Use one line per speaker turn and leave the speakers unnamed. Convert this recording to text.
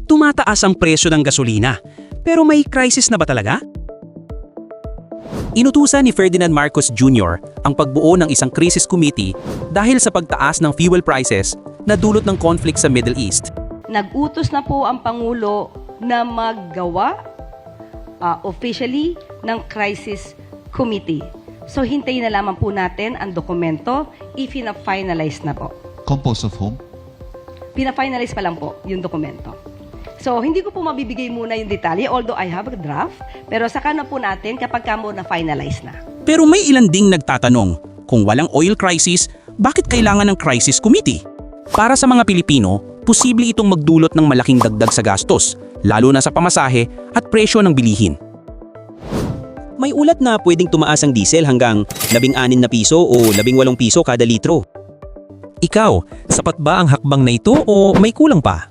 tumataas ang presyo ng gasolina. Pero may crisis na ba talaga? Inutusan ni Ferdinand Marcos Jr. ang pagbuo ng isang crisis committee dahil sa pagtaas ng fuel prices na dulot ng conflict sa Middle East.
Nag-utos na po ang Pangulo na maggawa officially ng crisis committee. So hintayin na lamang po natin ang dokumento if-finalize na po.
Composed of whom?
Pina-finalize pa lang po yung dokumento. So hindi ko po mabibigay muna yung detalye although I have a draft, pero saka na po natin kapag kamo na-finalize na.
Pero may ilan ding nagtatanong, kung walang oil crisis, bakit kailangan ng crisis committee? Para sa mga Pilipino, posible itong magdulot ng malaking dagdag sa gastos, lalo na sa pamasahe at presyo ng bilihin. May ulat na pwedeng tumaas ang diesel hanggang 16 na piso o 18 piso kada litro. Ikaw, sapat ba ang hakbang na ito o may kulang pa?